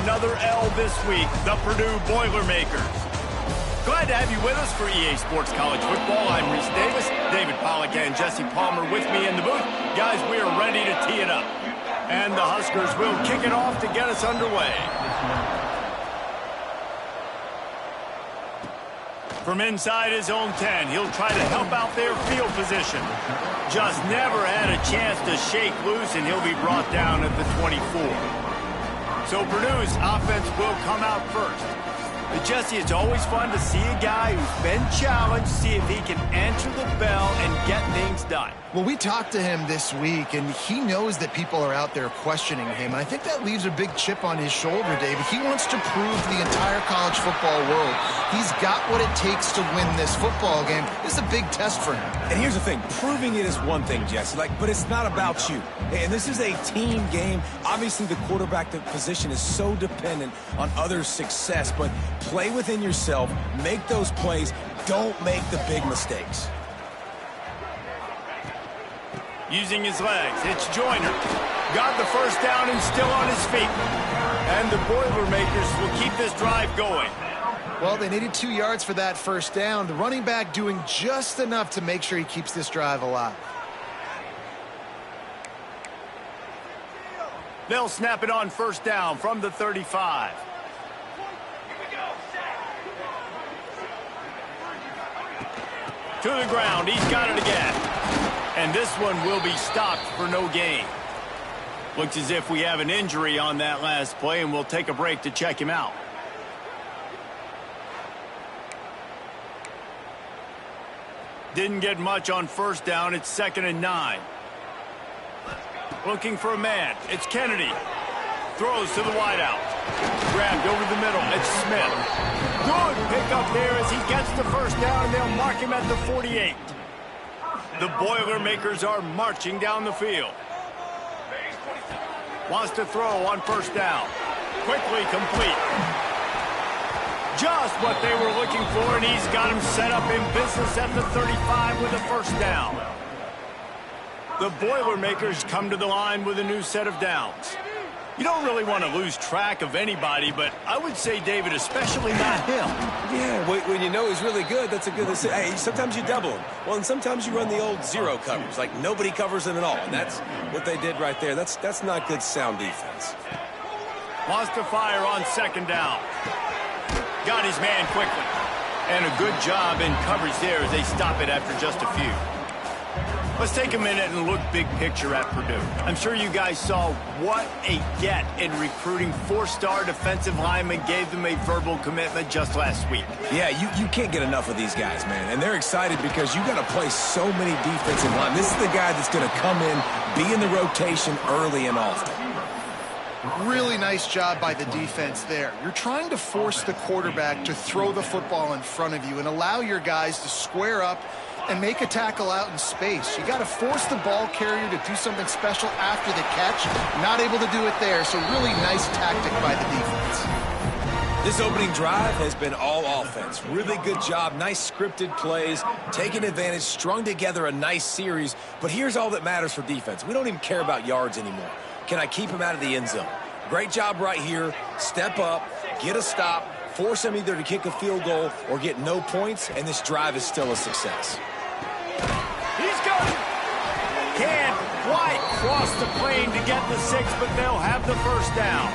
another L this week, the Purdue Boilermakers. Glad to have you with us for EA Sports College Football. I'm Reese Davis, David Pollack and Jesse Palmer with me in the booth. Guys, we are ready to tee it up. And the Huskers will kick it off to get us underway. From inside his own 10, he'll try to help out their field position. Just never had a chance to shake loose, and he'll be brought down at the 24. So Purdue's offense will come out first. But Jesse, it's always fun to see a guy who's been challenged, see if he can answer the bell and get things done. Well, we talked to him this week, and he knows that people are out there questioning him. And I think that leaves a big chip on his shoulder, David. He wants to prove to the entire college football world he's got what it takes to win this football game. This is a big test for him. And here's the thing. Proving it is one thing, Jesse, but it's not about you. And this is a team game. Obviously, the quarterback position is so dependent on others' success, but play within yourself, make those plays, don't make the big mistakes. Using his legs, it's Joyner. Got the first down and still on his feet. And the Boilermakers will keep this drive going. Well, they needed 2 yards for that first down. The running back doing just enough to make sure he keeps this drive alive. They'll snap it on first down from the 35. To the ground, he's got it again. And this one will be stopped for no gain. Looks as if we have an injury on that last play, and we'll take a break to check him out. Didn't get much on first down. It's 2nd and 9. Looking for a man. It's Kennedy. Throws to the wideout. Grabbed over the middle. It's Smith. Good pickup there as he gets the first down, and they'll mark him at the 48. The Boilermakers are marching down the field. Wants to throw on first down. Quickly complete. Just what they were looking for, and he's got him set up in business at the 35 with a first down. The Boilermakers come to the line with a new set of downs. You don't really want to lose track of anybody, but I would say, David, especially not him. Yeah, when you know he's really good, that's a good decision. Hey, sometimes you double him. Well, and sometimes you run the old zero coverage, like nobody covers him at all. And that's what they did right there. That's not good sound defense. Wants to fire on second down. Got his man quickly. And a good job in coverage there as they stop it after just a few. Let's take a minute and look big picture at Purdue. I'm sure you guys saw what a get in recruiting. 4-star defensive linemen gave them a verbal commitment just last week. Yeah, you can't get enough of these guys, man. And they're excited because you got to play so many defensive linemen. This is the guy that's going to come in, be in the rotation early and often. Really nice job by the defense there. You're trying to force the quarterback to throw the football in front of you and allow your guys to square up and make a tackle out in space. You got to force the ball carrier to do something special after the catch. Not able to do it there, so really nice tactic by the defense. This opening drive has been all offense. Really good job, nice scripted plays, taking advantage, strung together a nice series. But here's all that matters for defense. We don't even care about yards anymore. Can I keep him out of the end zone? Great job right here. Step up, get a stop, force him either to kick a field goal or get no points, and this drive is still a success. He's got it. Can't quite cross the plane to get the 6, but they'll have the first down.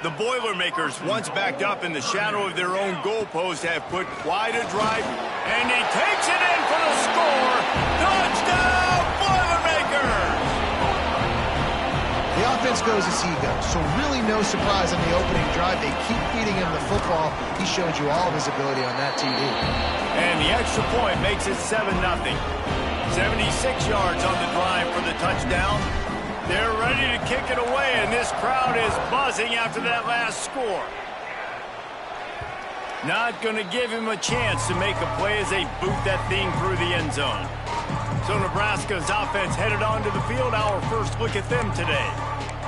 The Boilermakers, once backed up in the shadow of their own goalpost, have put quite a drive, and he takes it in for the score. Touchdown, Boilermakers! The offense goes as he goes, so really no surprise on the opening drive. They keep feeding him the football. He showed you all of his ability on that TV. And the extra point makes it 7-0. 76 yards on the drive for the touchdown. They're ready to kick it away, and this crowd is buzzing after that last score. Not going to give him a chance to make a play as they boot that thing through the end zone. So Nebraska's offense headed onto the field. Our first look at them today.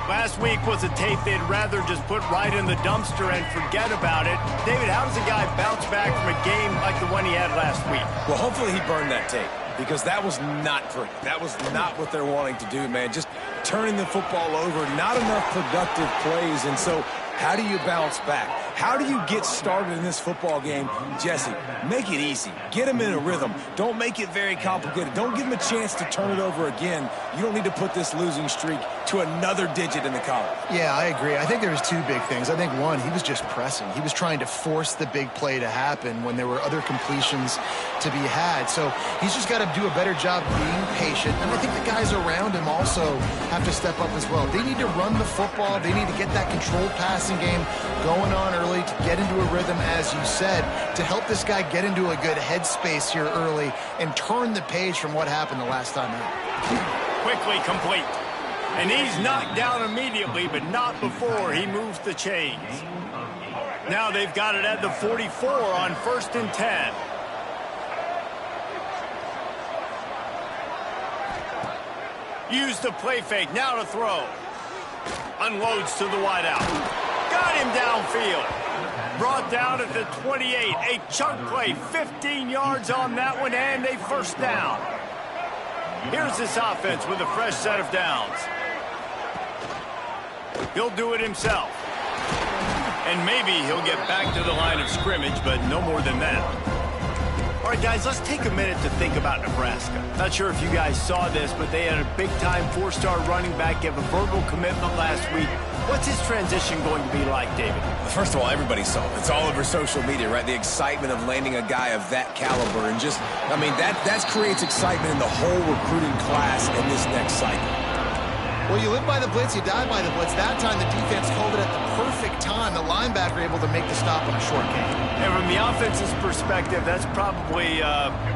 Last week was a tape they'd rather just put right in the dumpster and forget about it. David, how does a guy bounce back from a game like the one he had last week? Well, hopefully he burned that tape, because that was not pretty. That was not what they're wanting to do, man. Just turning the football over, not enough productive plays. And so How do you bounce back? How do you get started in this football game? Jesse, make it easy. Get them in a rhythm. Don't make it very complicated. Don't give them a chance to turn it over again. You don't need to put this losing streak to another digit in the column. Yeah, I agree. I think there was two big things. I think, one, he was just pressing. He was trying to force the big play to happen when there were other completions to be had. So he's just got to do a better job being patient. And I think the guys around him also have to step up as well. They need to run the football. They need to get that controlled passing game going on early to get into a rhythm, as you said, to help this guy get into a good headspace here early and turn the page from what happened the last time out. Quickly complete. And he's knocked down immediately, but not before he moves the chains. Now they've got it at the 44 on 1st and 10. Use the play fake, now to throw. Unloads to the wideout. Got him downfield. Brought down at the 28. A chunk play, 15 yards on that one, and a first down. Here's this offense with a fresh set of downs. He'll do it himself. And maybe he'll get back to the line of scrimmage, but no more than that. All right, guys, let's take a minute to think about Nebraska. Not sure if you guys saw this, but they had a big-time 4-star running back give a verbal commitment last week. What's his transition going to be like, David? First of all, everybody saw it. It's all over social media, right? The excitement of landing a guy of that caliber. And just, I mean, that creates excitement in the whole recruiting class in this next cycle. Well, you live by the blitz, you die by the blitz. That time, the defense called it at the perfect time. The linebacker able to make the stop on a short game. And from the offense's perspective, that's probably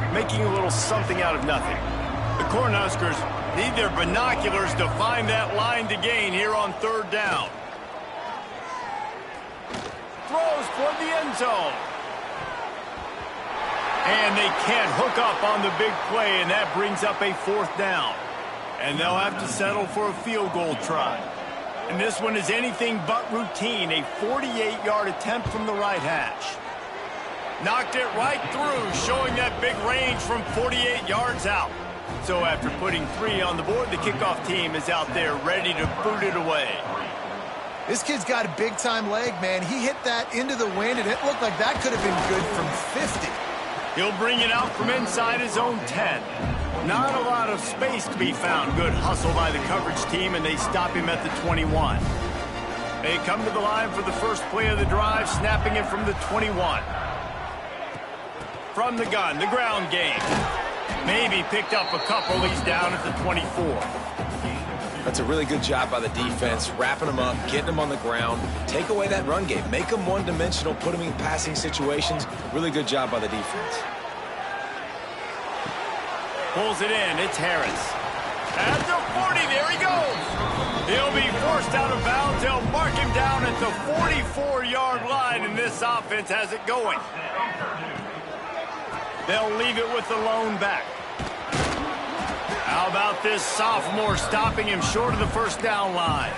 making a little something out of nothing. The Cornhuskers need their binoculars to find that line to gain here on 3rd down. Throws toward the end zone. And they can't hook up on the big play, and that brings up a 4th down. And they'll have to settle for a field goal try. And this one is anything but routine. A 48-yard attempt from the right hash. Knocked it right through, showing that big range from 48 yards out. So after putting 3 on the board, the kickoff team is out there ready to boot it away. This kid's got a big-time leg, man. He hit that into the wind, and it looked like that could have been good from 50. He'll bring it out from inside his own 10. Not a lot of space to be found. Good hustle by the coverage team, and they stop him at the 21. They come to the line for the first play of the drive, snapping it from the 21. From the gun, the ground game. Maybe picked up a couple. He's down at the 24. That's a really good job by the defense, wrapping them up, getting them on the ground. Take away that run game. Make them one-dimensional, put them in passing situations. Really good job by the defense. Pulls it in. It's Harris. At the 40, there he goes. He'll be forced out of bounds. They'll mark him down at the 44-yard line, and this offense has it going. They'll leave it with the lone back. How about this sophomore stopping him short of the first down line?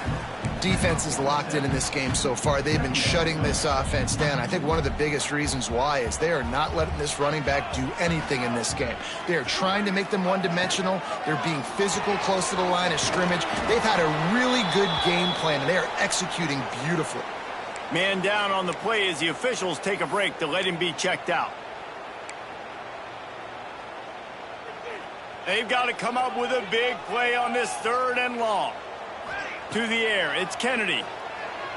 Defense is locked in this game so far. They've been shutting this offense down. I think one of the biggest reasons why is they are not letting this running back do anything in this game. They are trying to make them one-dimensional. They're being physical close to the line of scrimmage. They've had a really good game plan, and they are executing beautifully. Man down on the play as the officials take a break to let him be checked out. They've got to come up with a big play on this 3rd and long. To the air, it's Kennedy.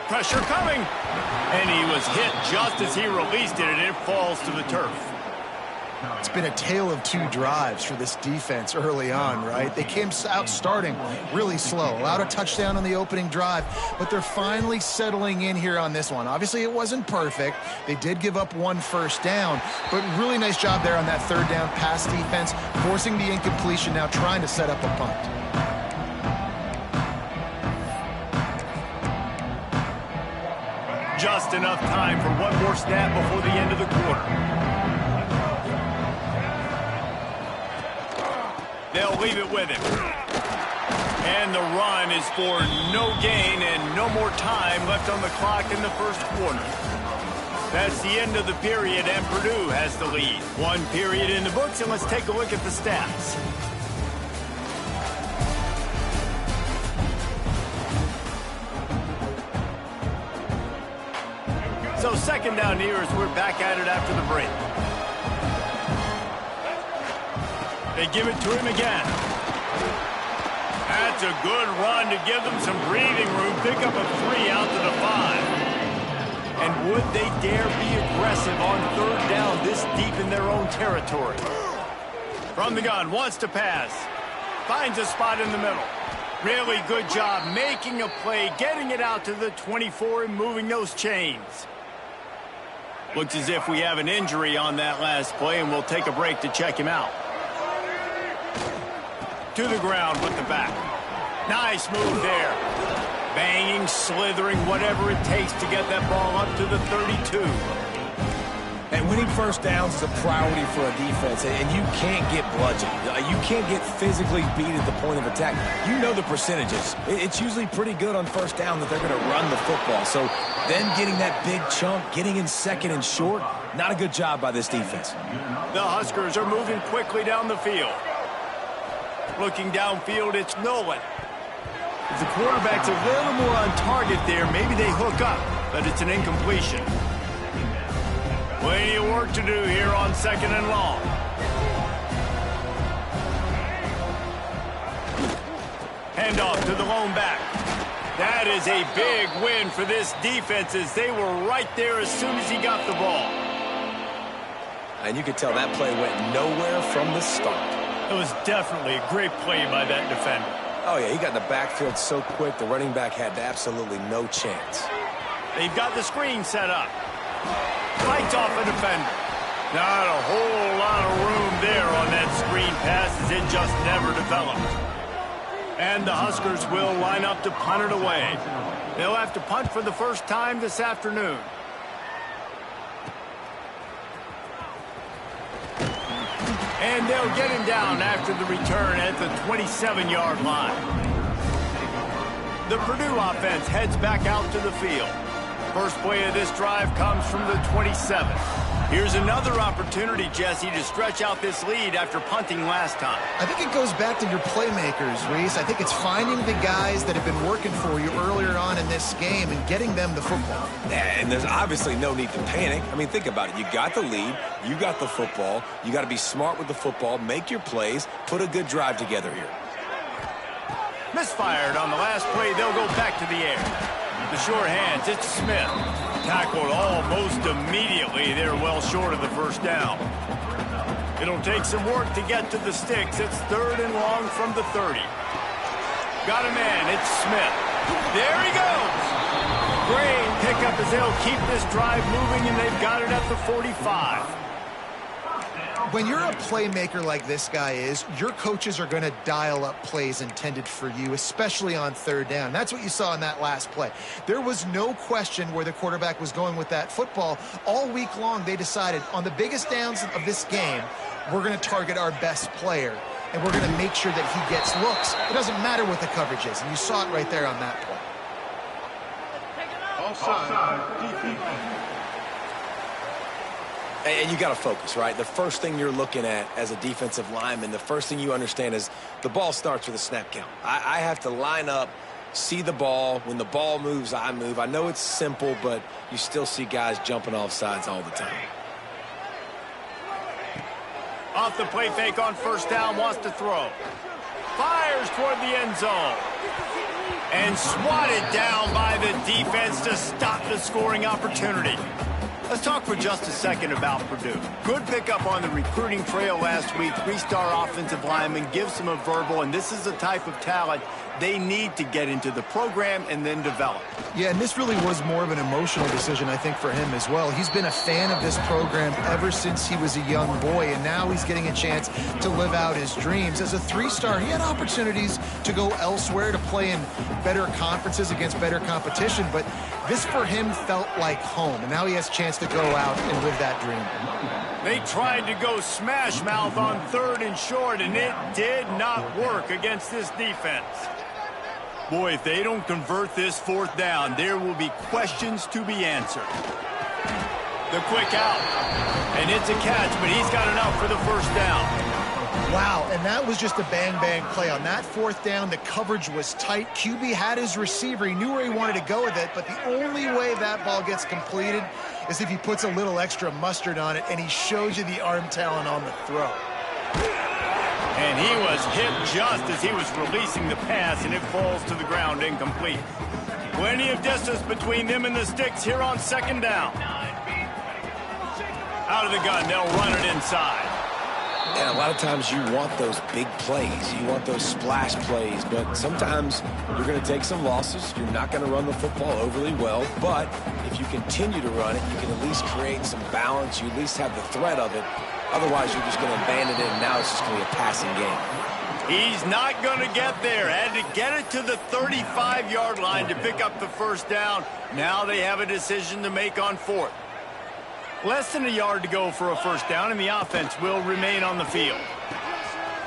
Pressure coming. And he was hit just as he released it, and it falls to the turf. It's been a tale of 2 drives for this defense early on, right? They came out starting really slow, allowed a touchdown on the opening drive, but they're finally settling in here on this one. Obviously, it wasn't perfect. They did give up 1 first down, but really nice job there on that 3rd down pass defense, forcing the incompletion, now trying to set up a punt. Just enough time for 1 more snap before the end of the quarter. They'll leave it with him. And the run is for no gain and no more time left on the clock in the first quarter. That's the end of the period, and Purdue has the lead. 1 period in the books, and let's take a look at the stats. So second down here as we're back at it after the break. They give it to him again. That's a good run to give them some breathing room. Pick up a 3 out to the 5. And would they dare be aggressive on third down this deep in their own territory? From the gun, wants to pass. Finds a spot in the middle. Really good job making a play, getting it out to the 24 and moving those chains. Looks as if we have an injury on that last play, and we'll take a break to check him out. To the ground with the back. Nice move there. Banging, slithering, whatever it takes to get that ball up to the 32. And winning first downs is a priority for a defense, and you can't get bludgeoned. You can't get physically beat at the point of attack. You know the percentages. It's usually pretty good on first down that they're going to run the football. So then getting that big chunk, getting in second and short, not a good job by this defense. The Huskers are moving quickly down the field. Looking downfield, it's Nolan. If the quarterback's a little more on target there, maybe they hook up, but it's an incompletion. Plenty of work to do here on second and long. Handoff to the lone back. That is a big win for this defense as they were right there as soon as he got the ball. And you could tell that play went nowhere from the start. It was definitely a great play by that defender. Oh, yeah, he got in the backfield so quick, the running back had absolutely no chance. They've got the screen set up. Fights off a defender. Not a whole lot of room there on that screen pass as it just never developed. And the Huskers will line up to punt it away. They'll have to punt for the first time this afternoon. And they'll get him down after the return at the 27-yard line. The Purdue offense heads back out to the field. First play of this drive comes from the 27. Here's another opportunity, Jesse, to stretch out this lead after punting last time. I think it goes back to your playmakers, Reese. I think it's finding the guys that have been working for you earlier on in this game and getting them the football. And there's obviously no need to panic. I mean, think about it. You got the lead. You got the football. You got to be smart with the football, make your plays, put a good drive together here. Misfired on the last play. They'll go back to the air. The sure hands, it's Smith. Tackled almost immediately. They're well short of the first down. It'll take some work to get to the sticks. It's third and long from the 30. Got a man. It's Smith. There he goes. Great pickup as they'll keep this drive moving, and they've got it at the 45. When you're a playmaker like this guy is, your coaches are going to dial up plays intended for you, especially on third down. That's what you saw in that last play. There was no question where the quarterback was going with that football. All week long, they decided on the biggest downs of this game, we're going to target our best player, and we're going to make sure that he gets looks. It doesn't matter what the coverage is, and you saw it right there on that play. And you got to focus, right? The first thing you're looking at as a defensive lineman, the first thing you understand is the ball starts with a snap count. I have to line up, see the ball. When the ball moves, I move. I know it's simple, but you still see guys jumping off sides all the time. Off the play fake on first down, wants to throw. Fires toward the end zone. And swatted down by the defense to stop the scoring opportunity. Let's talk for just a second about Purdue. Good pickup on the recruiting trail last week. Three-star offensive lineman gives them a verbal, and this is the type of talent they need to get into the program and then develop. Yeah, and this really was more of an emotional decision, I think, for him as well. He's been a fan of this program ever since he was a young boy, and now he's getting a chance to live out his dreams. As a three-star, he had opportunities to go elsewhere, to play in better conferences against better competition, but this for him felt like home, and now he has a chance to go out and live that dream. They tried to go smash mouth on third and short, and it did not work against this defense. Boy, if they don't convert this fourth down, there will be questions to be answered. The quick out, and it's a catch, but he's got enough for the first down. Wow, and that was just a bang-bang play. On that fourth down, the coverage was tight. QB had his receiver. He knew where he wanted to go with it, but the only way that ball gets completed is if he puts a little extra mustard on it, and he shows you the arm talent on the throw. And he was hit just as he was releasing the pass, and it falls to the ground incomplete. Plenty of distance between them and the sticks here on second down. Out of the gun, they'll run it inside. And a lot of times you want those big plays. You want those splash plays. But sometimes you're going to take some losses. You're not going to run the football overly well. But if you continue to run it, you can at least create some balance. You at least have the threat of it. Otherwise, you're just going to abandon it, and now it's just going to be a passing game. He's not going to get there. Had to get it to the 35-yard line to pick up the first down. Now they have a decision to make on fourth. Less than a yard to go for a first down, and the offense will remain on the field.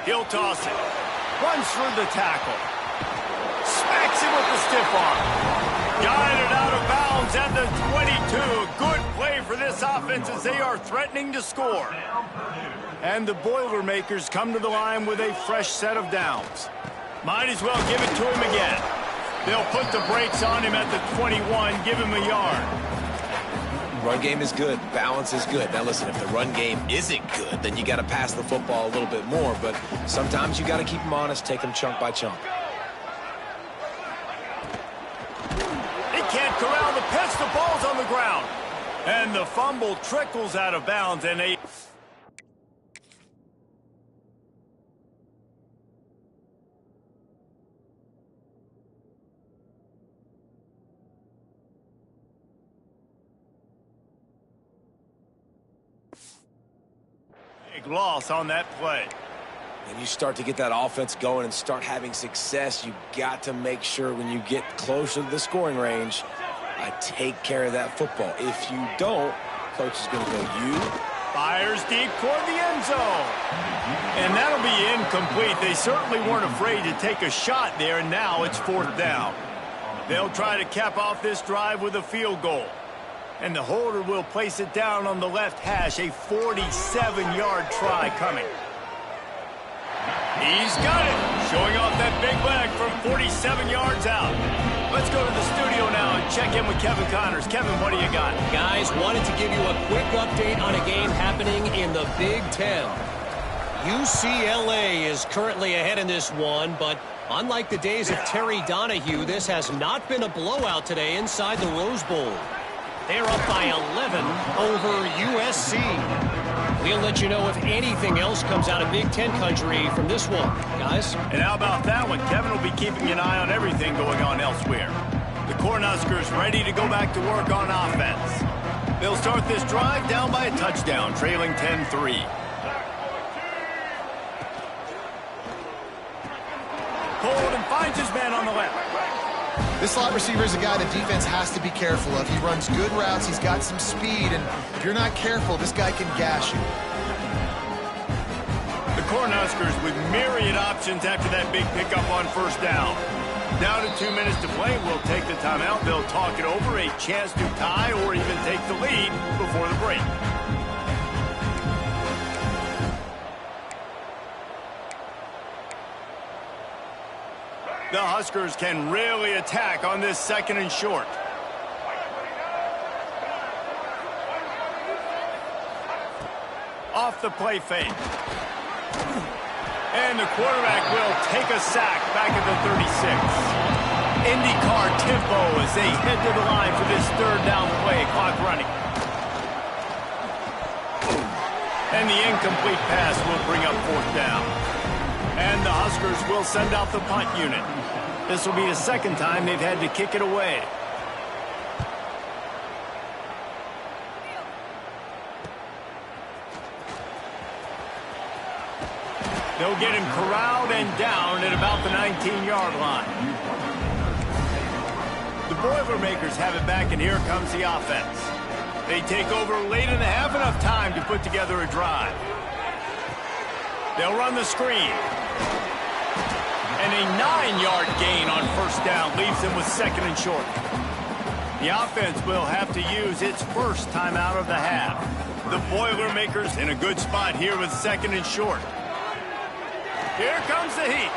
He'll toss it. Runs through the tackle. Smacks him with the stiff arm. Got it out of bounds at the 22. Good play for this offense as they are threatening to score. And the Boilermakers come to the line with a fresh set of downs. Might as well give it to him again. They'll put the brakes on him at the 21, give him a yard. Run game is good. Balance is good. Now, listen, if the run game isn't good, then you got to pass the football a little bit more. But sometimes you got to keep them honest, take them chunk by chunk. They can't corral the pitch. The ball's on the ground. And the fumble trickles out of bounds, and they... loss on that play. And you start to get that offense going and start having success, you got to make sure when you get closer to the scoring range, I take care of that football. If you don't, coach is going to go, you. Fires deep toward the end zone. And that'll be incomplete. They certainly weren't afraid to take a shot there, and now it's fourth down. They'll try to cap off this drive with a field goal. And the holder will place it down on the left hash. A 47-yard try coming. He's got it. Showing off that big leg from 47 yards out. Let's go to the studio now and check in with Kevin Connors. Kevin, what do you got? Guys, wanted to give you a quick update on a game happening in the Big Ten. UCLA is currently ahead in this one, but unlike the days of Terry Donahue, this has not been a blowout today inside the Rose Bowl. They're up by 11 over USC. We'll let you know if anything else comes out of Big Ten country from this one, guys. And how about that one? Kevin will be keeping an eye on everything going on elsewhere. The Cornhuskers ready to go back to work on offense. They'll start this drive down by a touchdown, trailing 10-3. Hold and finds his man on the left. This slot receiver is a guy the defense has to be careful of. He runs good routes. He's got some speed, and if you're not careful, this guy can gash you. The Cornhuskers with myriad options after that big pickup on first down. Down to 2 minutes to play. We'll take the timeout. They'll talk it over. A chance to tie or even take the lead before the break. The Huskers can really attack on this second and short. Off the play fake. And the quarterback will take a sack back at the 36. IndyCar tempo as they head to the line for this third down play. Clock running. And the incomplete pass will bring up fourth down. And the Huskers will send out the punt unit. This will be the second time they've had to kick it away. They'll get him corralled and down at about the 19-yard line. The Boilermakers have it back, and here comes the offense. They take over late in the half, enough time to put together a drive. They'll run the screen. And a 9-yard gain on first down leaves them with second and short. The offense will have to use its first timeout of the half. The Boilermakers in a good spot here with second and short. Here comes the heat.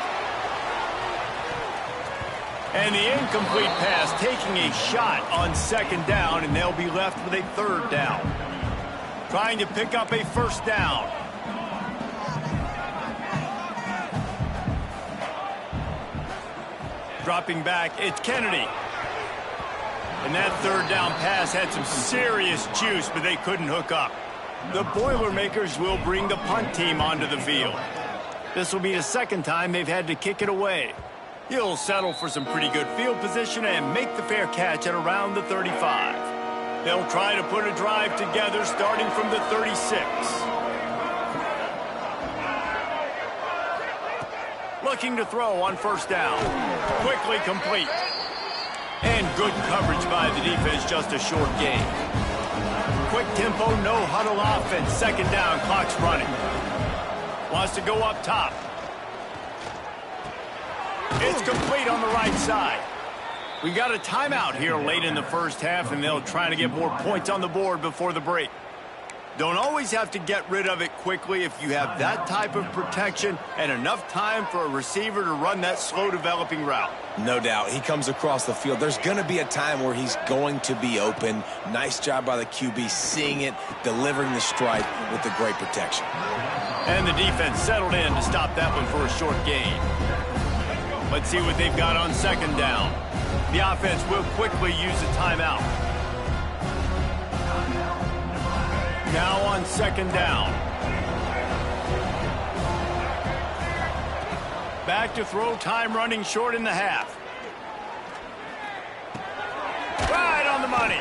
And the incomplete pass taking a shot on second down, and they'll be left with a third down. Trying to pick up a first down. Dropping back, it's Kennedy. And that third down pass had some serious juice, but they couldn't hook up. The Boilermakers will bring the punt team onto the field. This will be the second time they've had to kick it away. He'll settle for some pretty good field position and make the fair catch at around the 35. They'll try to put a drive together starting from the 36. Looking to throw on first down. Quickly complete. And good coverage by the defense, just a short gain. Quick tempo, no huddle offense. Second down, clock's running. Wants to go up top. It's complete on the right side. We got a timeout here late in the first half, and they'll try to get more points on the board before the break. Don't always have to get rid of it quickly if you have that type of protection and enough time for a receiver to run that slow-developing route. No doubt. He comes across the field. There's going to be a time where he's going to be open. Nice job by the QB seeing it, delivering the strike with the great protection. And the defense settled in to stop that one for a short gain. Let's see what they've got on second down. The offense will quickly use a timeout. Now on second down. Back to throw, time running short in the half. Right on the money.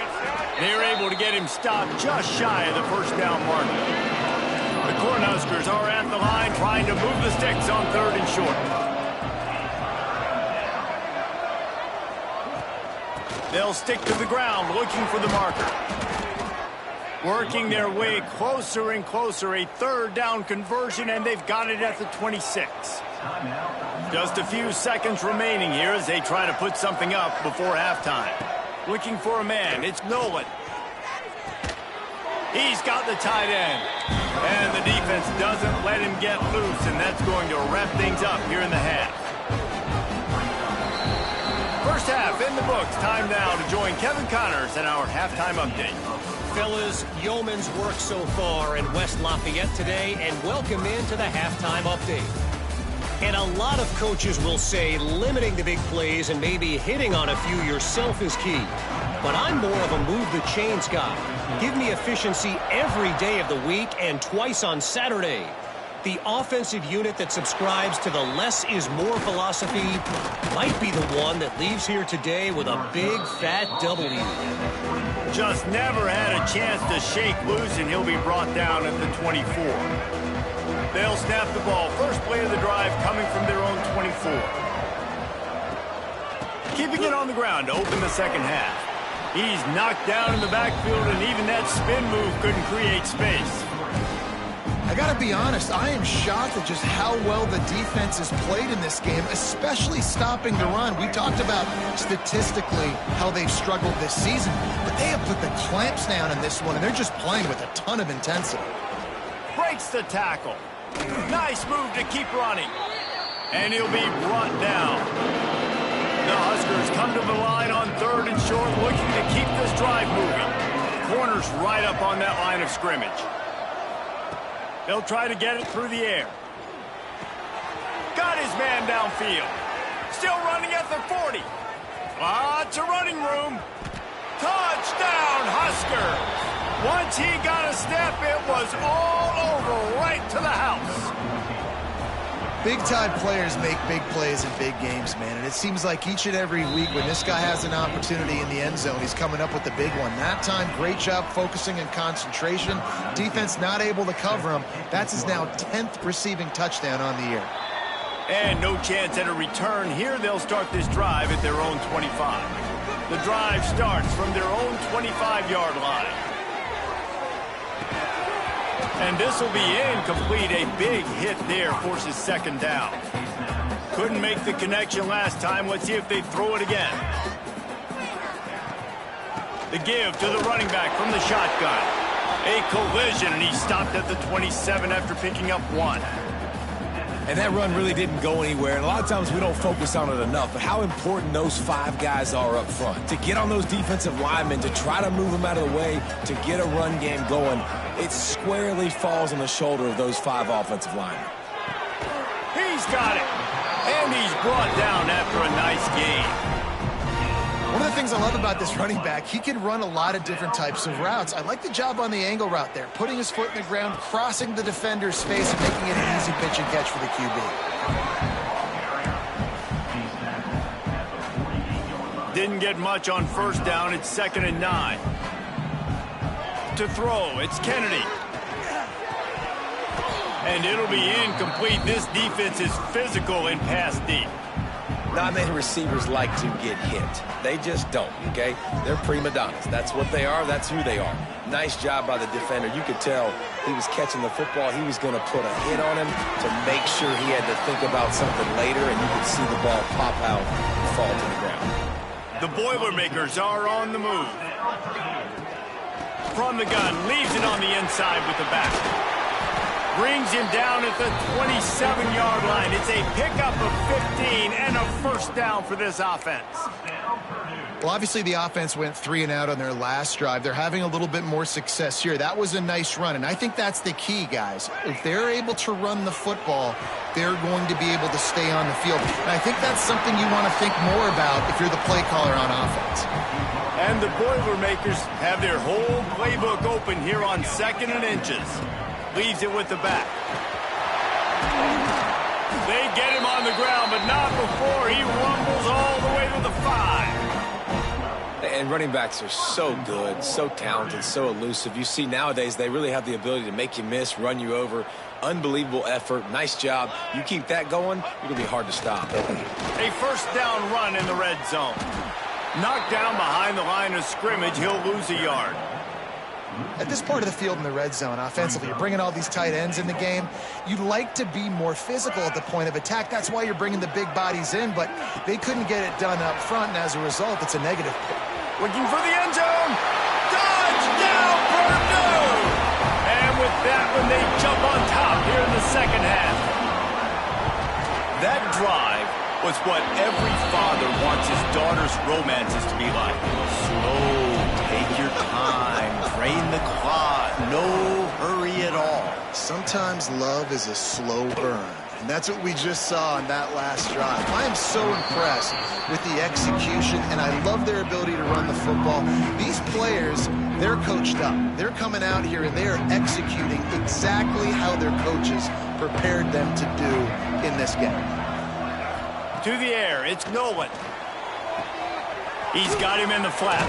They're able to get him stopped just shy of the first down mark. The Cornhuskers are at the line trying to move the sticks on third and short. They'll stick to the ground looking for the marker. Working their way closer and closer, a third down conversion, and they've got it at the 26. Just a few seconds remaining here as they try to put something up before halftime. Looking for a man, it's Nolan. He's got the tight end. And the defense doesn't let him get loose, and that's going to wrap things up here in the half. First half in the books. Time now to join Kevin Connors in our halftime update. Fellas, yeoman's work so far in West Lafayette today, and welcome into the halftime update. And a lot of coaches will say limiting the big plays and maybe hitting on a few yourself is key. But I'm more of a move the chains guy. Give me efficiency every day of the week and twice on Saturday. The offensive unit that subscribes to the less is more philosophy might be the one that leaves here today with a big fat W. Just never had a chance to shake loose, and he'll be brought down at the 24. They'll snap the ball. First play of the drive coming from their own 24. Keeping it on the ground to open the second half. He's knocked down in the backfield, and even that spin move couldn't create space. I got to be honest, I am shocked at just how well the defense has played in this game, especially stopping the run. We talked about statistically how they've struggled this season, but they have put the clamps down in this one, and they're just playing with a ton of intensity. Breaks the tackle. Nice move to keep running. And he'll be brought down. The Huskers come to the line on third and short, looking to keep this drive moving. Corners right up on that line of scrimmage. They'll try to get it through the air. Got his man downfield. Still running at the 40. Lots of running room. Touchdown, Huskers. Once he got a step, it was all over right to the house. Big-time players make big plays in big games, man, and it seems like each and every week when this guy has an opportunity in the end zone, he's coming up with the big one. That time, great job focusing and concentration. Defense not able to cover him. That's his now 10th receiving touchdown on the year. And no chance at a return. Here they'll start this drive at their own 25. The drive starts from their own 25-yard line. And this will be incomplete. A big hit there forces second down. Couldn't make the connection last time. Let's see if they throw it again. The give to the running back from the shotgun. A collision, and he stopped at the 27 after picking up one. And that run really didn't go anywhere, and a lot of times we don't focus on it enough, but how important those 5 guys are up front. To get on those defensive linemen, to try to move them out of the way, to get a run game going, it squarely falls on the shoulder of those 5 offensive linemen. He's got it. And he's brought down after a nice game. One of the things I love about this running back, he can run a lot of different types of routes. I like the job on the angle route there, putting his foot in the ground, crossing the defender's face, and making it an easy pitch and catch for the QB. Didn't get much on first down. It's 2nd and 9. To throw, it's Kennedy. And it'll be incomplete. This defense is physical and pass deep. Not many receivers like to get hit. They just don't, okay? They're prima donnas. That's what they are. That's who they are. Nice job by the defender. You could tell he was catching the football. He was going to put a hit on him to make sure he had to think about something later, and you could see the ball pop out and fall to the ground. The Boilermakers are on the move. From the gun, leaves it on the inside with the back. Brings him down at the 27-yard line. It's a pickup of 15 and a first down for this offense. Well, obviously the offense went 3 and out on their last drive. They're having a little bit more success here. That was a nice run, and I think that's the key, guys. If they're able to run the football, they're going to be able to stay on the field. And I think that's something you want to think more about if you're the play caller on offense. And the Boilermakers have their whole playbook open here on 2nd and inches. Leaves it with the back. They get him on the ground, but not before he rumbles all the way to the 5. And running backs are so good, so talented, so elusive. You see nowadays they really have the ability to make you miss, run you over. Unbelievable effort. Nice job. You keep that going, you're going to be hard to stop. A first down run in the red zone. Knocked down behind the line of scrimmage, he'll lose a yard. At this part of the field in the red zone, offensively, you're bringing all these tight ends in the game. You'd like to be more physical at the point of attack. That's why you're bringing the big bodies in, but they couldn't get it done up front, and as a result, it's a negative. Looking for the end zone. Touchdown, Purdue! And with that one, they jump on top here in the second half. That drive was what every father wants his daughter's romances to be like. Slow, take your time, drain the clock, no hurry at all. Sometimes love is a slow burn, and that's what we just saw on that last drive. I am so impressed with the execution, and I love their ability to run the football. These players, they're coached up. They're coming out here, and they are executing exactly how their coaches prepared them to do in this game. To the air, it's Nolan. He's got him in the flat.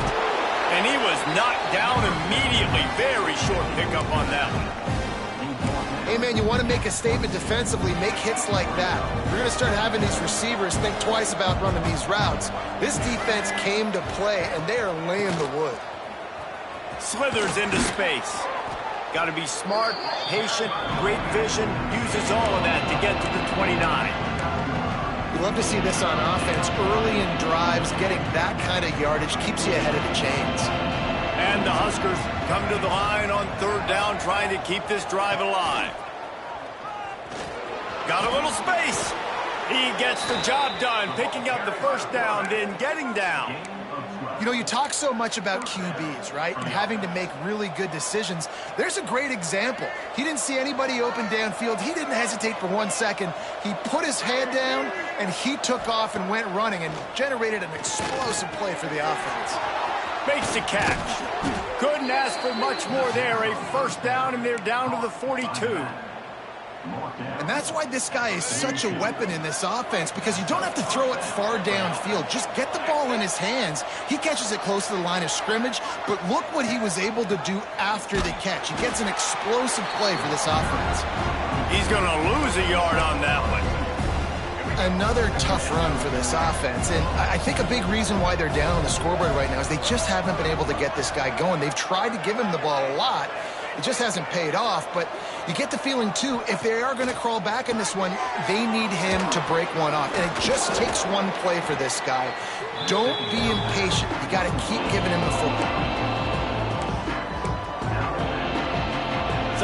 And he was knocked down immediately. Very short pickup on that one. Hey, man, you want to make a statement defensively, make hits like that. You're going to start having these receivers think twice about running these routes. This defense came to play, and they are laying the wood. Slithers into space. Got to be smart, patient, great vision. Uses all of that to get to the 29. You love to see this on offense. Early in drives, getting that kind of yardage keeps you ahead of the chains. And the Huskers come to the line on 3rd down, trying to keep this drive alive. Got a little space. He gets the job done, picking up the first down, then getting down. You know, you talk so much about QBs, right? And having to make really good decisions. There's a great example. He didn't see anybody open downfield. He didn't hesitate for 1 second. He put his head down, and he took off and went running and generated an explosive play for the offense. Makes the catch. Couldn't ask for much more there. A first down, and they're down to the 42. And that's why this guy is such a weapon in this offense, because you don't have to throw it far downfield. Just get the ball in his hands. He catches it close to the line of scrimmage, but look what he was able to do after the catch. He gets an explosive play for this offense. He's going to lose a yard on that one. Another tough run for this offense, and I think a big reason why they're down on the scoreboard right now is they just haven't been able to get this guy going. They've tried to give him the ball a lot. It just hasn't paid off, but you get the feeling, too, if they are going to crawl back in this one, they need him to break one off. And it just takes one play for this guy. Don't be impatient. You got to keep giving him the football.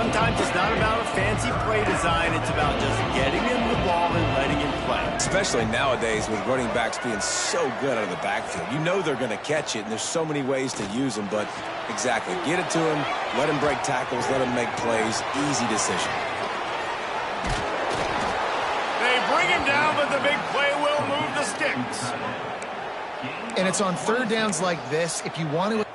Sometimes it's not about a fancy play design. It's about just getting him the ball and letting him play. Especially nowadays with running backs being so good out of the backfield. You know they're going to catch it, and there's so many ways to use them. But exactly, get it to him, let him break tackles, let him make plays. Easy decision. They bring him down, but the big play will move the sticks. And it's on third downs like this. If you want to...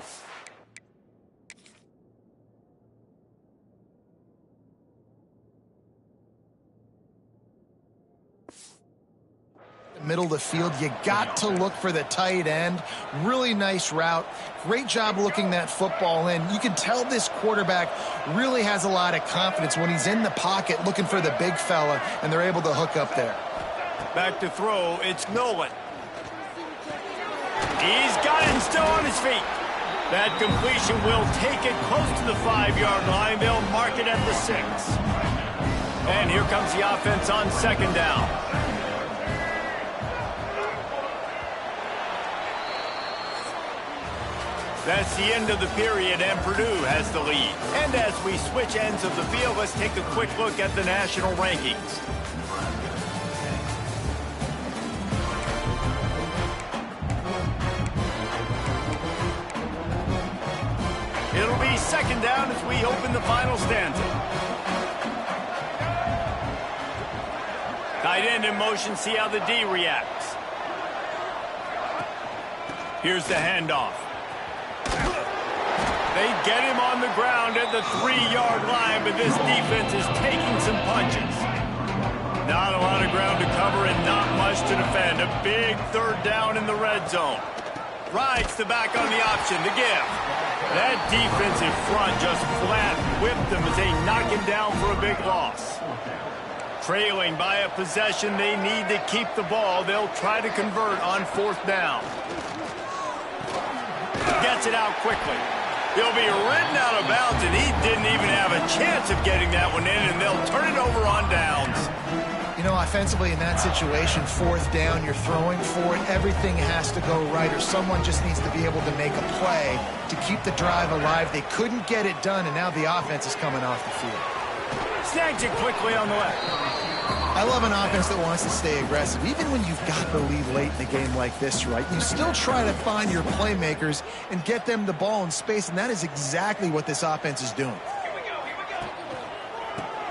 middle of the field, you got to look for the tight end. Really nice route. Great job looking that football in. You can tell this quarterback really has a lot of confidence when he's in the pocket looking for the big fella, and they're able to hook up there. Back to throw, it's Nolan. He's got it still on his feet. That completion will take it close to the 5-yard line. They'll mark it at the 6. And here comes the offense on second down. That's the end of the period, and Purdue has the lead. And as we switch ends of the field, let's take a quick look at the national rankings. It'll be second down as we open the final stanza. Tight end in motion, see how the D reacts. Here's the handoff. They get him on the ground at the 3-yard line, but this defense is taking some punches. Not a lot of ground to cover and not much to defend. A big third down in the red zone. Rides the back on the option to give. That defensive front just flat whipped them as they knock him down for a big loss. Trailing by a possession, they need to keep the ball. They'll try to convert on fourth down. Gets it out quickly. He'll be ridden out of bounds, and he didn't even have a chance of getting that one in, and they'll turn it over on downs. You know, offensively in that situation, fourth down, you're throwing for it. Everything has to go right, or someone just needs to be able to make a play to keep the drive alive. They couldn't get it done, and now the offense is coming off the field. Snags it quickly on the left. I love an offense that wants to stay aggressive. Even when you've got the lead late in the game like this, right? You still try to find your playmakers and get them the ball in space, and that is exactly what this offense is doing.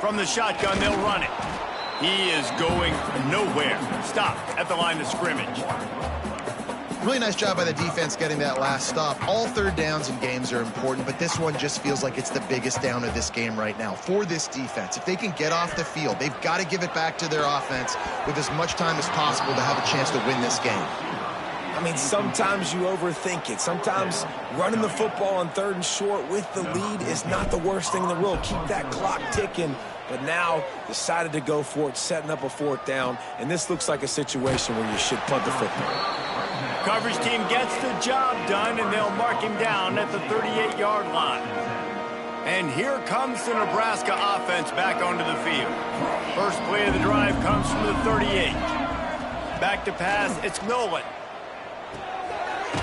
From the shotgun, they'll run it. He is going nowhere. Stop at the line of scrimmage. Really nice job by the defense getting that last stop. All third downs in games are important, but this one just feels like it's the biggest down of this game right now for this defense. If they can get off the field, they've got to give it back to their offense with as much time as possible to have a chance to win this game. I mean, sometimes you overthink it. Sometimes running the football on third and short with the lead is not the worst thing in the world. Keep that clock ticking. But now decided to go for it, setting up a fourth down. And this looks like a situation where you should punt the football. Coverage team gets the job done, and they'll mark him down at the 38-yard line. And here comes the Nebraska offense back onto the field. First play of the drive comes from the 38. Back to pass, it's Nolan.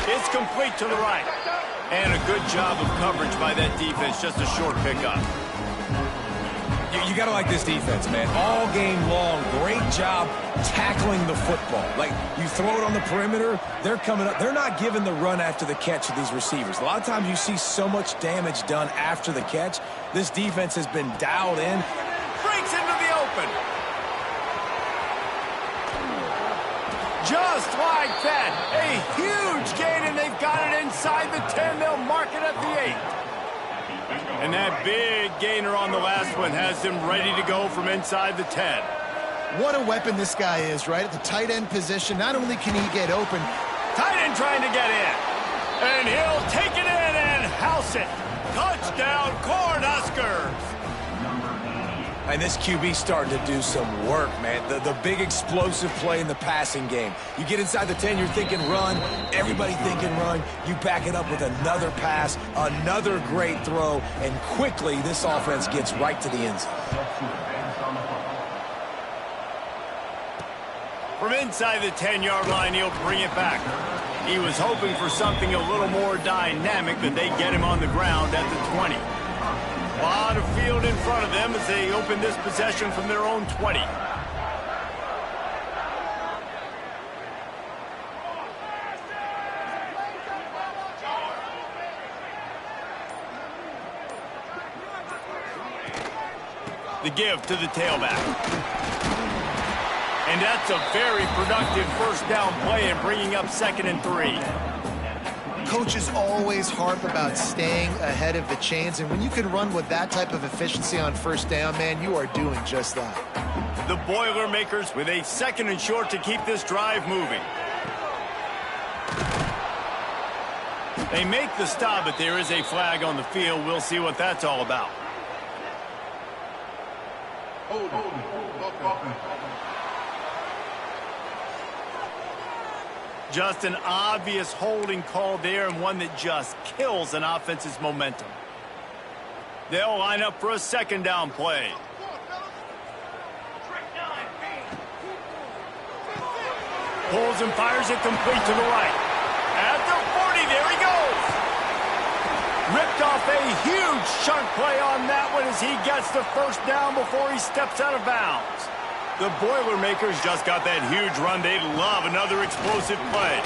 It's complete to the right. And a good job of coverage by that defense, just a short pickup. You got to like this defense, man. All game long, great job tackling the football. Like, you throw it on the perimeter, they're coming up. They're not giving the run after the catch to these receivers. A lot of times you see so much damage done after the catch. This defense has been dialed in. Breaks into the open. Just like that. A huge gain, and they've got it inside the 10. They'll mark it at the 8. And that big gainer on the last one has them ready to go from inside the 10. What a weapon this guy is, right? At the tight end position, not only can he get open. Tight end trying to get in. And he'll take it in and house it. Touchdown, Cornhuskers. And this QB starting to do some work, man. The big explosive play in the passing game. You get inside the 10, you're thinking run. Everybody thinking run. You back it up with another pass, another great throw, and quickly this offense gets right to the end zone. From inside the 10-yard line, he'll bring it back. He was hoping for something a little more dynamic, but they get him on the ground at the 20. A lot of field in front of them as they open this possession from their own 20. The give to the tailback. And that's a very productive first down play and bringing up 2nd and 3. Coaches always harp about staying ahead of the chains, and when you can run with that type of efficiency on first down, man, you are doing just that. The Boilermakers with a 2nd and short to keep this drive moving. They make the stop, but there is a flag on the field. We'll see what that's all about. Just an obvious holding call there, and one that just kills an offense's momentum. They'll line up for a 2nd down play. Pulls and fires it complete to the right. At the 40, there he goes. Ripped off a huge chunk play on that one as he gets the first down before he steps out of bounds. The Boilermakers just got that huge run. They'd love another explosive play.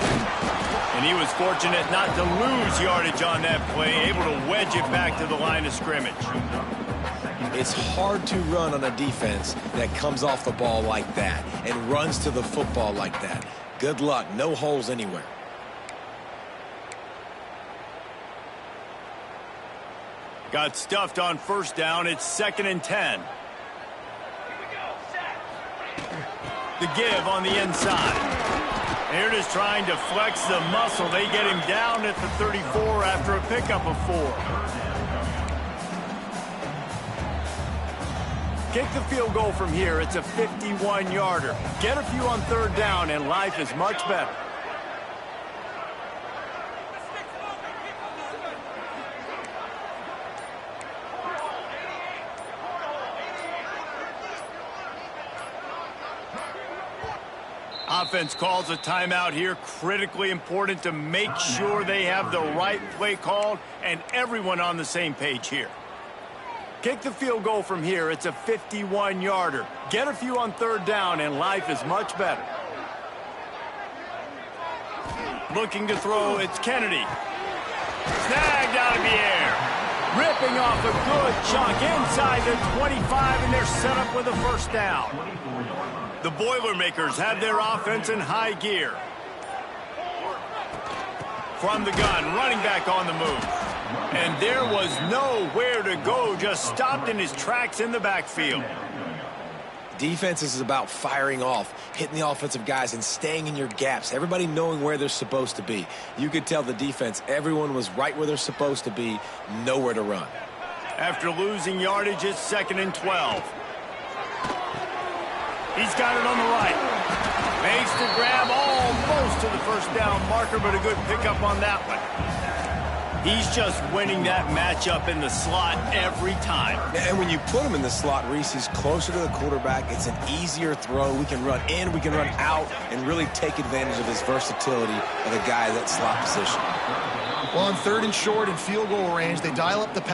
And he was fortunate not to lose yardage on that play, able to wedge it back to the line of scrimmage. It's hard to run on a defense that comes off the ball like that and runs to the football like that. Good luck. No holes anywhere. Got stuffed on first down. It's 2nd and 10. The give on the inside. They're just trying to flex the muscle. They get him down at the 34 after a pickup of 4. Kick the field goal from here. It's a 51-yarder. Get a few on 3rd down, and life is much better. Offense calls a timeout here. Critically important to make sure they have the right play called and everyone on the same page here. Kick the field goal from here. It's a 51-yarder. Get a few on 3rd down, and life is much better. Looking to throw, it's Kennedy. Snagged out of the air. Ripping off a good chunk inside the 25, and they're set up with a first down. The Boilermakers have their offense in high gear. From the gun, running back on the move. And there was nowhere to go, just stopped in his tracks in the backfield. Defense is about firing off, hitting the offensive guys, and staying in your gaps. Everybody knowing where they're supposed to be. You could tell the defense, everyone was right where they're supposed to be, nowhere to run. After losing yardage, it's 2nd and 12. He's got it on the right. Makes the grab almost to the first down marker, but a good pickup on that one. He's just winning that matchup in the slot every time. And when you put him in the slot, Reese, he's closer to the quarterback. It's an easier throw. We can run in, we can run out, and really take advantage of his versatility of the guy at that slot position. Well, on 3rd and short and field goal range, they dial up the pass.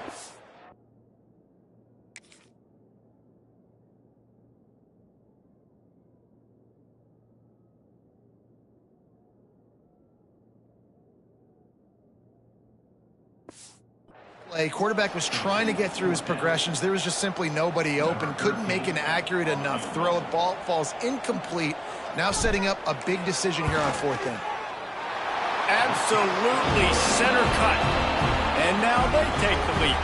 Quarterback was trying to get through his progressions. There was just simply nobody open. Couldn't make an accurate enough throw. The ball falls incomplete. Now setting up a big decision here on 4th down. Absolutely center cut. And now they take the lead.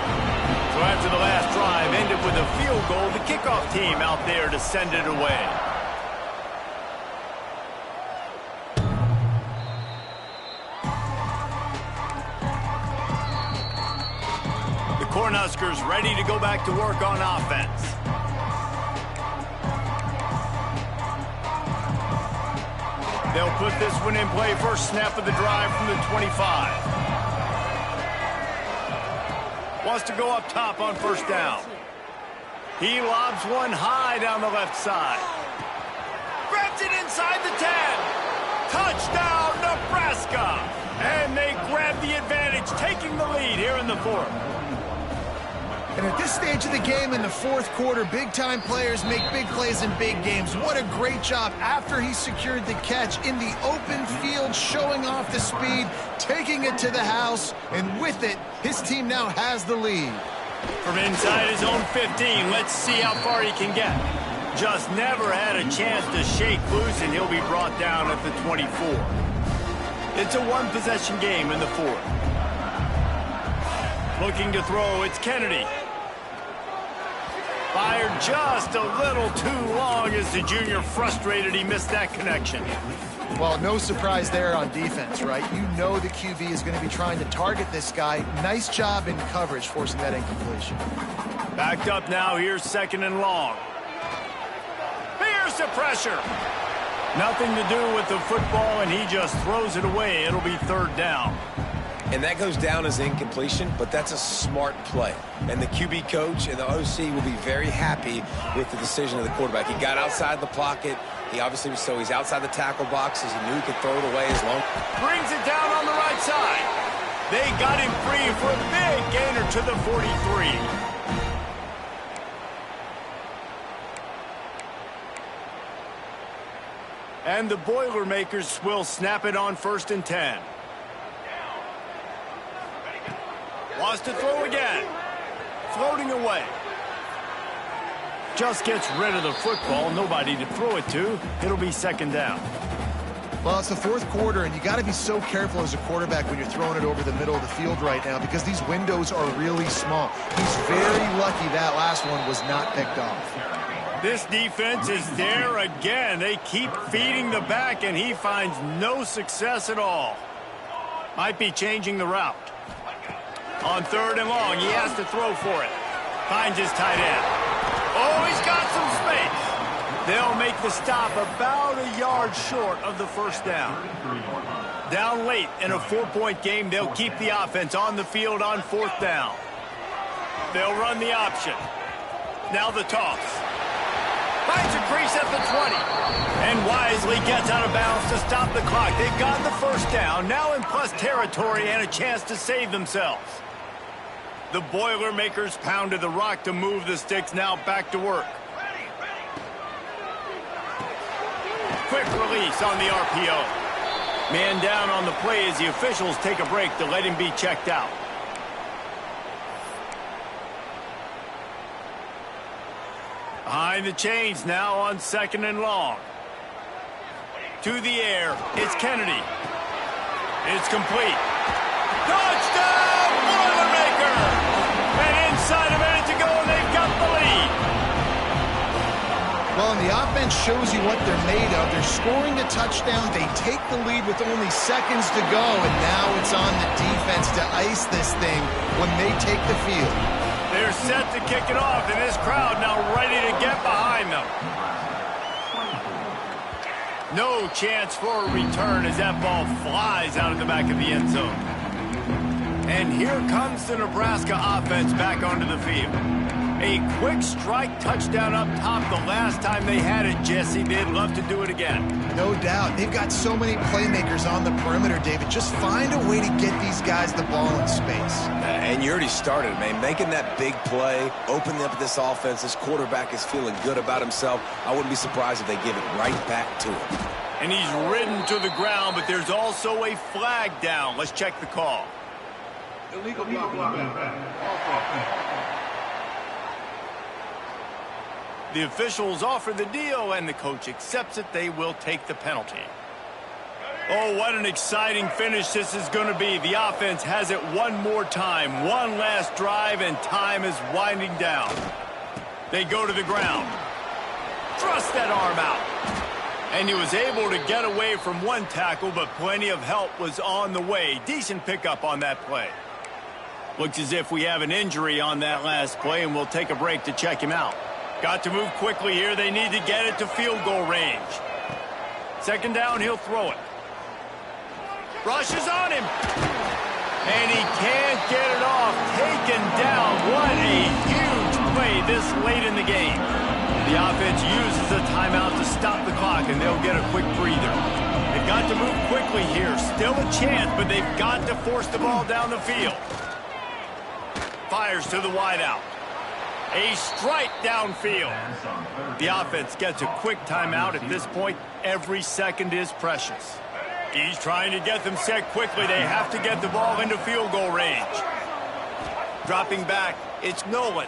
So after the last drive ended with a field goal, the kickoff team out there to send it away. Cornhuskers ready to go back to work on offense. They'll put this one in play. First snap of the drive from the 25. Wants to go up top on first down. He lobs one high down the left side. Grabs it inside the 10. Touchdown, Nebraska! And they grab the advantage, taking the lead here in the 4th. And at this stage of the game in the fourth quarter, big-time players make big plays in big games. What a great job after he secured the catch in the open field, showing off the speed, taking it to the house, and with it, his team now has the lead. From inside his own 15, let's see how far he can get. Just never had a chance to shake loose, and he'll be brought down at the 24. It's a one-possession game in the fourth. Looking to throw, it's Kennedy. Fired just a little too long as the junior frustrated he missed that connection. Well, no surprise there on defense, right? You know the QB is going to be trying to target this guy. Nice job in coverage forcing that incompletion. Backed up now, here's second and long. Here's the pressure. Nothing to do with the football, and he just throws it away. It'll be third down. And that goes down as incompletion, but that's a smart play. And the QB coach and the OC will be very happy with the decision of the quarterback. He got outside the pocket. He obviously was so he's outside the tackle boxes. He knew he could throw it away as long. Brings it down on the right side. They got him free for a big gainer to the 43. And the Boilermakers will snap it on 1st and 10. Wants to throw again. Floating away. Just gets rid of the football. Nobody to throw it to. It'll be second down. Well, it's the fourth quarter, and you got to be so careful as a quarterback when you're throwing it over the middle of the field right now because these windows are really small. He's very lucky that last one was not picked off. This defense is there again. They keep feeding the back, and he finds no success at all. Might be changing the route. On third and long, he has to throw for it. Finds his tight end. Oh, he's got some space. They'll make the stop about a yard short of the first down. Down late in a 4-point game, they'll keep the offense on the field on 4th down. They'll run the option. Now the toss. Finds a crease at the 20. And wisely gets out of bounds to stop the clock. They've got the first down, now in plus territory and a chance to save themselves. The Boilermakers pounded the rock to move the sticks, now back to work. Quick release on the RPO. Man down on the play as the officials take a break to let him be checked out. Behind the chains now on 2nd and long. To the air, it's Kennedy. It's complete. Touchdown, Boilermaker! And inside a minute to go, and they've got the lead. Well, and the offense shows you what they're made of. They're scoring the touchdown. They take the lead with only seconds to go, and now it's on the defense to ice this thing when they take the field. They're set to kick it off, and this crowd now ready to get behind them. No chance for a return as that ball flies out of the back of the end zone. And here comes the Nebraska offense back onto the field. A quick strike touchdown up top the last time they had it, Jesse. They'd love to do it again. No doubt. They've got so many playmakers on the perimeter, David. Just find a way to get these guys the ball in space. And you already started, man. Making that big play, opening up this offense. This quarterback is feeling good about himself. I wouldn't be surprised if they give it right back to him. And he's ridden to the ground, but there's also a flag down. Let's check the call. Illegal block. The officials offer the deal, and the coach accepts it. They will take the penalty. Oh, what an exciting finish this is going to be. The offense has it one more time. One last drive, and time is winding down. They go to the ground. Thrust that arm out. And he was able to get away from one tackle, but plenty of help was on the way. Decent pickup on that play. Looks as if we have an injury on that last play, and we'll take a break to check him out. Got to move quickly here. They need to get it to field goal range. 2nd down, he'll throw it. Rushes on him. And he can't get it off. Taken down. What a huge play this late in the game. The offense uses a timeout to stop the clock, and they'll get a quick breather. They've got to move quickly here. Still a chance, but they've got to force the ball down the field. Fires to the wideout. A strike downfield. The offense gets a quick timeout at this point. Every second is precious. He's trying to get them set quickly. They have to get the ball into field goal range. Dropping back, it's Nolan.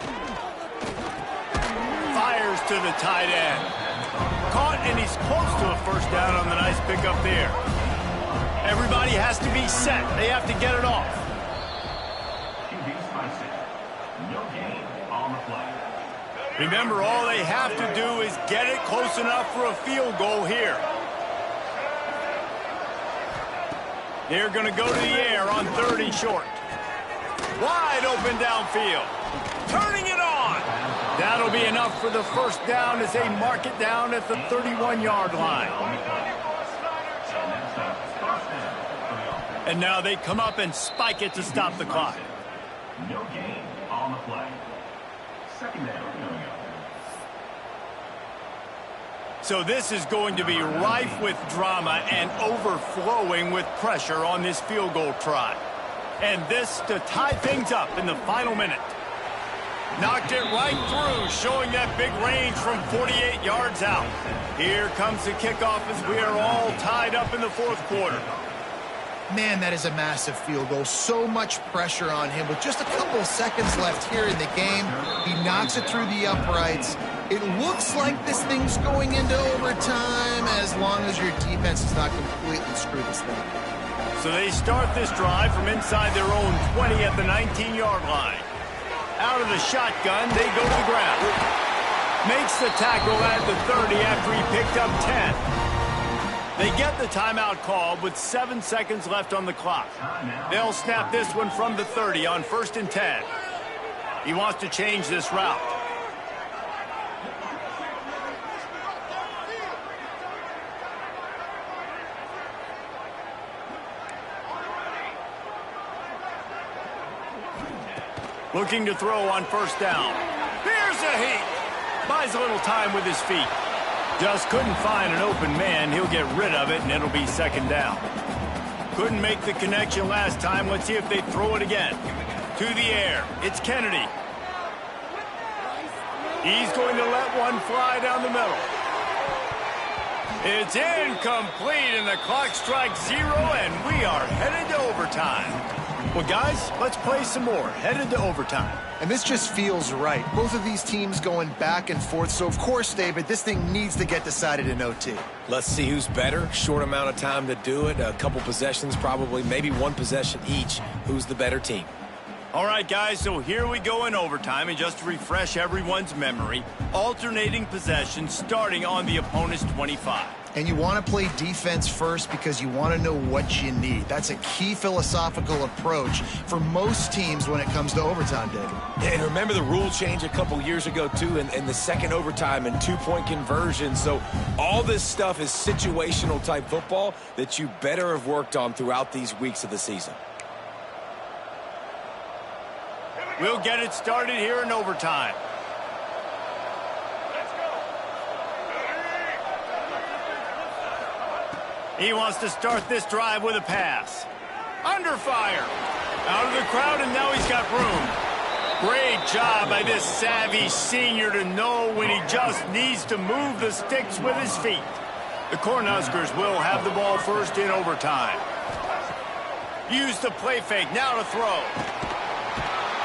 Fires to the tight end. Caught, and he's close to a first down on the nice pickup there. Everybody has to be set. They have to get it off. Remember, all they have to do is get it close enough for a field goal here. They're going to go to the air on 3rd and short. Wide open downfield. Turning it on. That'll be enough for the first down as they mark it down at the 31-yard line. And now they come up and spike it to stop the clock. No gain on the play. Second down. So this is going to be rife with drama and overflowing with pressure on this field goal try. And this to tie things up in the final minute. Knocked it right through, showing that big range from 48 yards out. Here comes the kickoff as we are all tied up in the 4th quarter. Man, that is a massive field goal. So much pressure on him. With just a couple of seconds left here in the game, he knocks it through the uprights. It looks like this thing's going into overtime as long as your defense does not completely screw this thing. So they start this drive from inside their own 20 at the 19-yard line. Out of the shotgun, they go to the ground. Makes the tackle at the 30 after he picked up 10. They get the timeout called with 7 seconds left on the clock. They'll snap this one from the 30 on 1st and 10. He wants to change this route. Looking to throw on 1st down. Here's a heat. Buys a little time with his feet. Just couldn't find an open man. He'll get rid of it, and it'll be 2nd down. Couldn't make the connection last time. Let's see if they throw it again. To the air. It's Kennedy. He's going to let one fly down the middle. It's incomplete, and the clock strikes 0, and we are headed to overtime. Well, guys, let's play some more. Headed to overtime. And this just feels right. Both of these teams going back and forth. So, of course, David, this thing needs to get decided in OT. Let's see who's better. Short amount of time to do it. A couple possessions probably. Maybe one possession each. Who's the better team? All right, guys, so here we go in overtime. And just to refresh everyone's memory, alternating possessions starting on the opponent's 25. And you want to play defense first because you want to know what you need. That's a key philosophical approach for most teams when it comes to overtime, David. Yeah, and remember the rule change a couple years ago, too, in the second overtime and 2-point conversion. So all this stuff is situational type football that you better have worked on throughout these weeks of the season. We'll get it started here in overtime. He wants to start this drive with a pass. Under fire. Out of the crowd, and now he's got room. Great job by this savvy senior to know when he just needs to move the sticks with his feet. The Cornhuskers will have the ball first in overtime. Use the play fake, now to throw.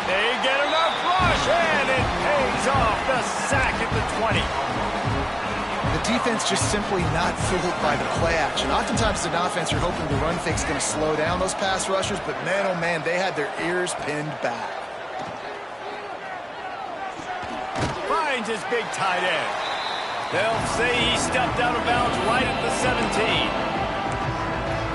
They get enough rush, and it pays off. The sack at the 20. The defense just simply not fooled by the play action. Oftentimes, an offense you're hoping the run fake's going to slow down those pass rushers, but man, oh man, they had their ears pinned back. Finds his big tight end. They'll say he stepped out of bounds right at the 17.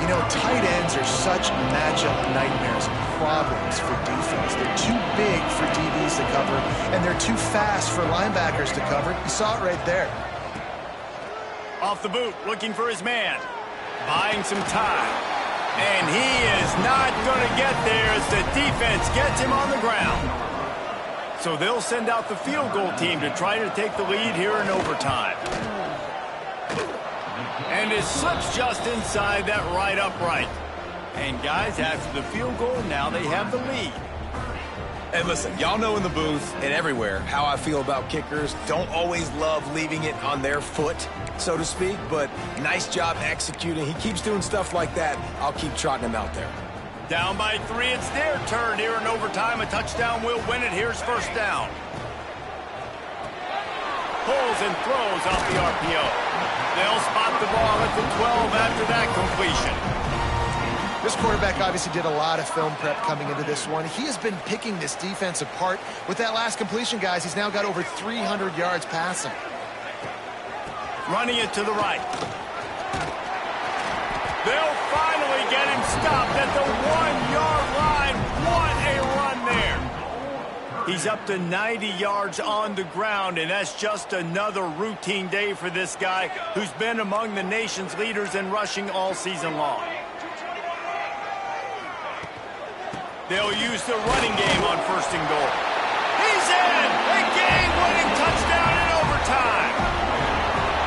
You know, tight ends are such matchup nightmares and problems for defense. They're too big for DBs to cover, and they're too fast for linebackers to cover. You saw it right there. Off the boot, looking for his man. Buying some time. And he is not going to get there as the defense gets him on the ground. So they'll send out the field goal team to try to take the lead here in overtime. And it slips just inside that right upright. And guys, after the field goal, now they have the lead. And listen, y'all know in the booth and everywhere how I feel about kickers. Don't always love leaving it on their foot, so to speak, but nice job executing. He keeps doing stuff like that. I'll keep trotting him out there. Down by 3, it's their turn here in overtime. A touchdown will win it. Here's first down. Pulls and throws off the RPO. They'll spot the ball at the 12 after that completion. This quarterback obviously did a lot of film prep coming into this one. He has been picking this defense apart. With that last completion, guys, he's now got over 300 yards passing. Running it to the right. They'll finally get him stopped at the 1-yard line. What a run there. He's up to 90 yards on the ground, and that's just another routine day for this guy who's been among the nation's leaders in rushing all season long. They'll use the running game on 1st and goal. He's in! A game-winning touchdown in overtime!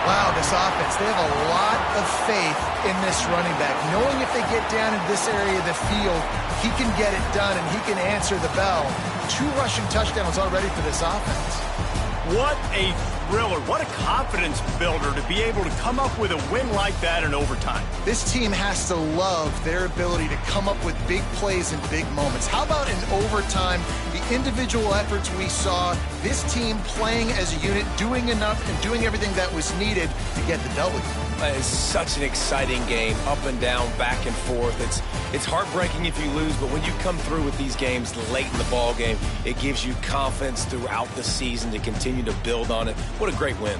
Wow, this offense, they have a lot of faith in this running back. Knowing if they get down in this area of the field, he can get it done and he can answer the bell. 2 rushing touchdowns already for this offense. What a thriller. What a confidence builder to be able to come up with a win like that in overtime. This team has to love their ability to come up with big plays and big moments. How about in overtime, the individual efforts we saw, this team playing as a unit, doing enough and doing everything that was needed to get the W. It's such an exciting game, up and down, back and forth. It's heartbreaking if you lose, but when you come through with these games late in the ball game, it gives you confidence throughout the season to continue to build on it. What a great win.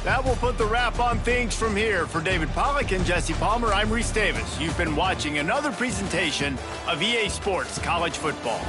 That will put the wrap on things from here. For David Pollack and Jesse Palmer, I'm Reese Davis. You've been watching another presentation of EA Sports College Football.